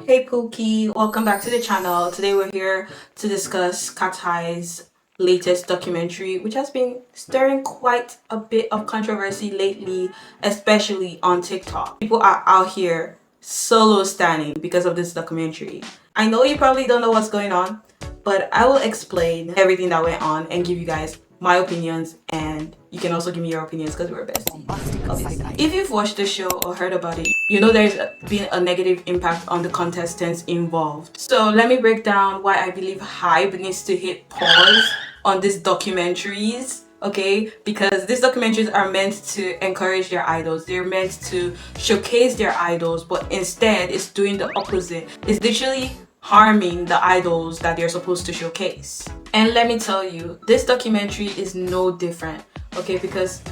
Hey Pookie, welcome back to the channel. Today we're here to discuss Kateye'S latest documentary, which has been stirring quite a bit of controversy lately, especially on TikTok. People are out here solo standing because of this documentary. I know you probably don't know what's going on, but I will explain everything that went on and give you guys my opinions, and you can also give me your opinions because we're besties, obviously. If you've watched the show or heard about it, you know there's been a negative impact on the contestants involved. So let me break down why I believe hype needs to hit pause on these documentaries. Okay, because these documentaries are meant to encourage their idols, they're meant to showcase their idols, but instead it's doing the opposite. It's literally harming the idols that they're supposed to showcase. And let me tell you, this documentary is no different, okay? Because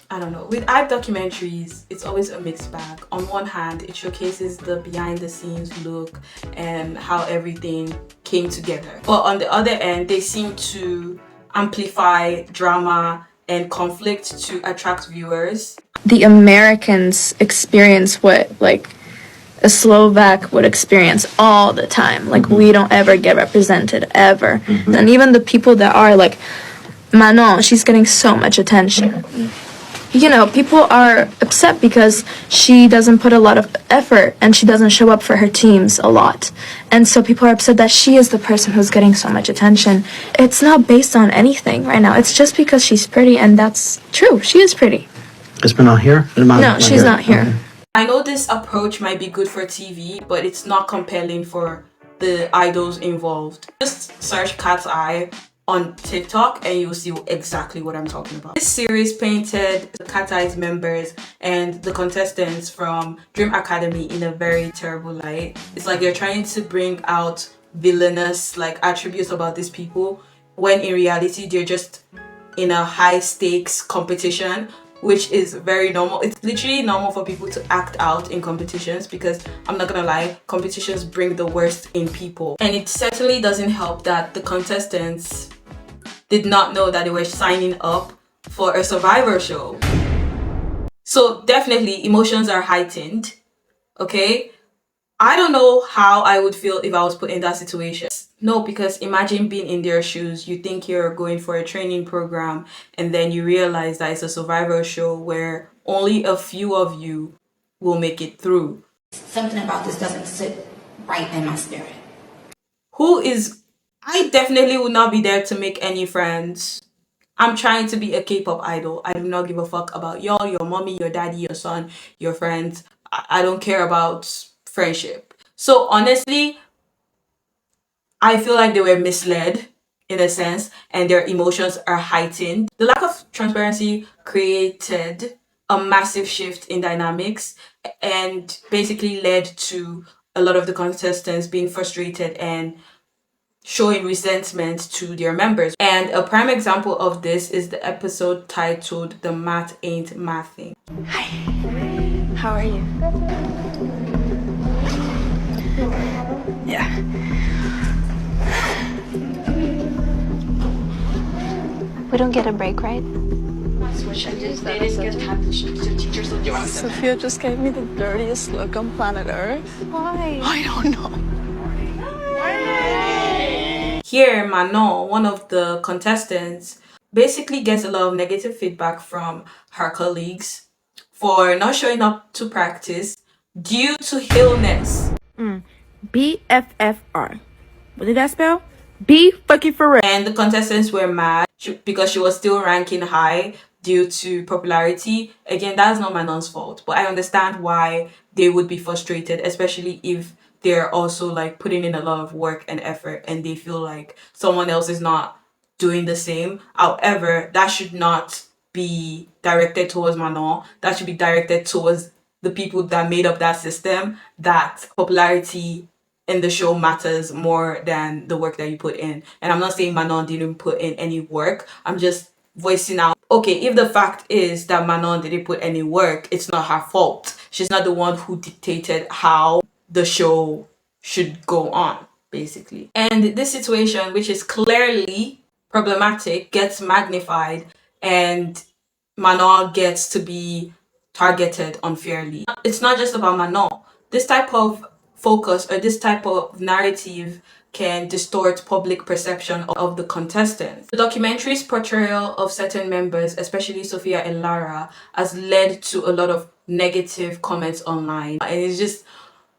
I don't know, with hype documentaries, it's always a mixed bag. On one hand, it showcases the behind the scenes look and how everything came together. But on the other end, they seem to amplify drama and conflict to attract viewers. The Americans experience what a Slovak would experience all the time. We don't ever get represented ever. And even the people that are Manon, she's getting so much attention. You know, people are upset because she doesn't put a lot of effort and she doesn't show up for her teams a lot. And so people are upset that she is the person who's getting so much attention. It's not based on anything right now. It's just because she's pretty, and that's true. She is pretty. Is Manon here? No, she's not here. Okay. I know this approach might be good for TV, but it's not compelling for the idols involved. Just search Cat's Eye on TikTok and you'll see exactly what I'm talking about. This series painted the Kateye'S members and the contestants from Dream Academy in a very terrible light. It's like they're trying to bring out villainous attributes about these people, when in reality they're just in a high stakes competition, which is very normal. It's literally normal for people to act out in competitions, because I'm not gonna lie, competitions bring the worst in people. And it certainly doesn't help that the contestants did not know that they were signing up for a Survivor show. So definitely emotions are heightened, okay? I don't know how I would feel if I was put in that situation. No, because imagine being in their shoes. You think you're going for a training program and then you realize that it's a Survivor show where only a few of you will make it through. Something about this doesn't sit right in my spirit. I definitely would not be there to make any friends. I'm trying to be a K-pop idol. I do not give a fuck about y'all, your mommy, your daddy, your son, your friends. I don't care about friendship. So honestly, I feel like they were misled in a sense, and their emotions are heightened. The lack of transparency created a massive shift in dynamics and basically led to a lot of the contestants being frustrated and showing resentment to their members. And a prime example of this is the episode titled "The Math Ain't Mathing." Hi. How are you? Yeah. We don't get a break, right? Sophia just gave me the dirtiest look on planet Earth. Why? I don't know. Here, Manon, one of the contestants, basically gets a lot of negative feedback from her colleagues for not showing up to practice due to illness. BFFR. What did that spell? B fucking for real. And the contestants were mad because she was still ranking high due to popularity. Again, that's not Manon's fault, but I understand why they would be frustrated, especially if they're also putting in a lot of work and effort and they feel like someone else is not doing the same. However, that should not be directed towards Manon. That should be directed towards the people that made up that system, that popularity in the show matters more than the work that you put in. And I'm not saying Manon didn't put in any work. I'm just voicing out, okay, if the fact is that Manon didn't put any work, it's not her fault. She's not the one who dictated how the show should go on, basically. And this situation, which is clearly problematic, gets magnified and Manon gets to be targeted unfairly. It's not just about Manon. This type of focus or this type of narrative can distort public perception of the contestants. The documentary's portrayal of certain members, especially Sophia and Lara, has led to a lot of negative comments online. And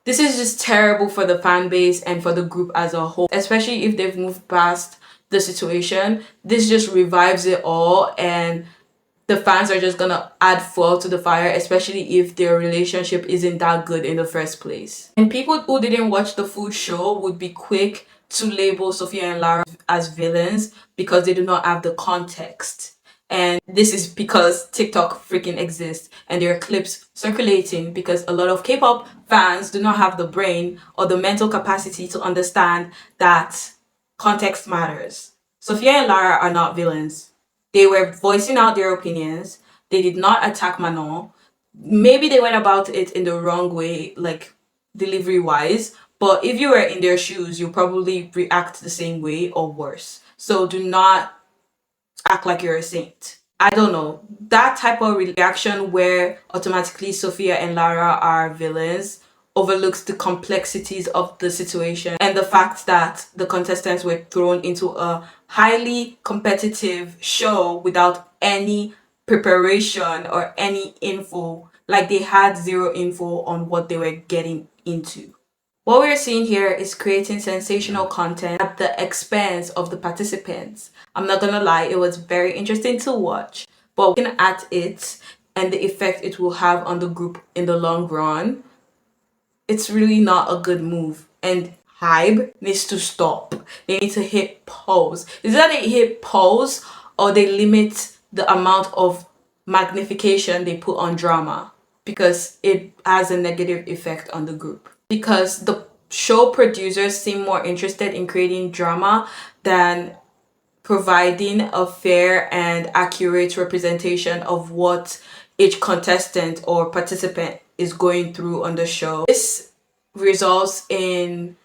this is just terrible for the fan base and for the group as a whole, especially if they've moved past the situation. This just revives it all, and the fans are just gonna add fuel to the fire, especially if their relationship isn't that good in the first place. And people who didn't watch the full show would be quick to label Sophia and Lara as villains because they do not have the context. And this is because TikTok freaking exists and there are clips circulating because a lot of K-pop fans do not have the brain or the mental capacity to understand that context matters. Sophia and Lara are not villains. They were voicing out their opinions. They did not attack Manon. Maybe they went about it in the wrong way, like delivery-wise. But if you were in their shoes, you'll probably react the same way or worse. So do not act like you're a saint. I don't know. That type of reaction where automatically Sophia and Lara are villains overlooks the complexities of the situation and the fact that the contestants were thrown into a highly competitive show without any preparation or any info. Like they had zero info on what they were getting into. What we're seeing here is creating sensational content at the expense of the participants. I'm not gonna lie, it was very interesting to watch, but looking at it and the effect it will have on the group in the long run, it's really not a good move. And Hybe needs to stop. They need to hit pause. Is that they hit pause or they limit the amount of magnification they put on drama, because it has a negative effect on the group. Because the show producers seem more interested in creating drama than providing a fair and accurate representation of what each contestant or participant is going through on the show. This results in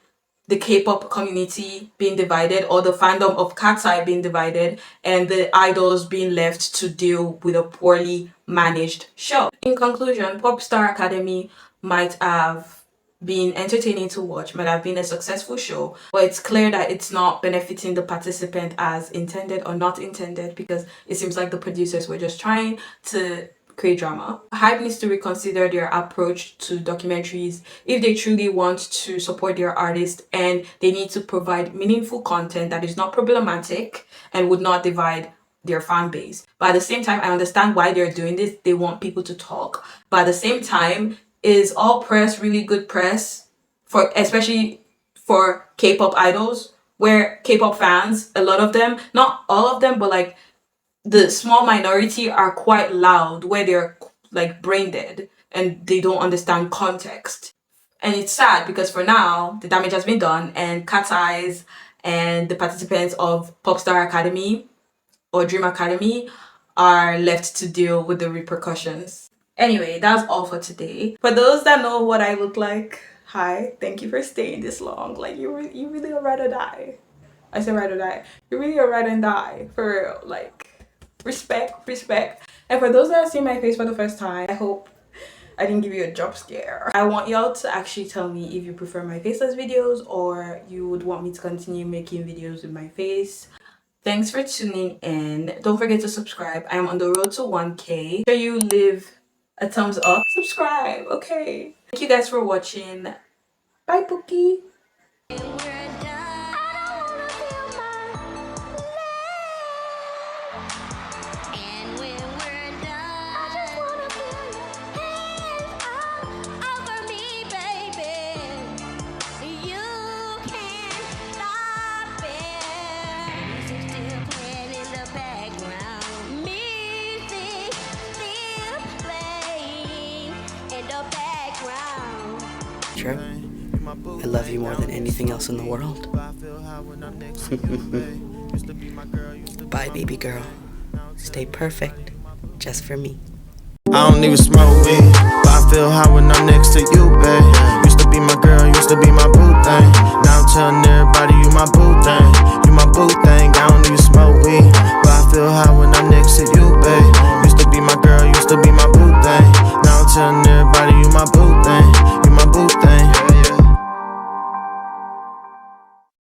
the K-pop community being divided, or the fandom of Cat's Eye being divided, and the idols being left to deal with a poorly managed show. In conclusion, Popstar Academy might have been entertaining to watch, might have been a successful show, but it's clear that it's not benefiting the participant as intended or not intended, because it seems like the producers were just trying to create drama. Hybe needs to reconsider their approach to documentaries if they truly want to support their artist, and they need to provide meaningful content that is not problematic and would not divide their fan base. But at the same time, I understand why they're doing this. They want people to talk. But at the same time, is all press really good press, for especially for K-pop idols, where K-pop fans, a lot of them, not all of them, but like the small minority are quite loud, where they're like brain dead and they don't understand context. And it's sad because for now the damage has been done, and Cat's Eyes and the participants of Popstar Academy or Dream Academy are left to deal with the repercussions. Anyway, that's all for today. For those that know what I look like, hi, thank you for staying this long. Like you really are ride or die. I said ride or die. You really are ride and die, for real. Like respect. And for those that have seen my face for the first time, I hope I didn't give you a jump scare. I want y'all to actually tell me if you prefer my faceless videos or you would want me to continue making videos with my face. Thanks for tuning in. Don't forget to subscribe. I am on the road to 1K. Make sure you leave a thumbs up, subscribe. Okay, thank you guys for watching. Bye, Pookie. True. I love you more than anything else in the world. Bye, baby girl. Stay perfect, just for me. I don't even smoke weed, but I feel high when I'm next to you, babe. Used to be my girl, used to be my boo thing. Now I'm telling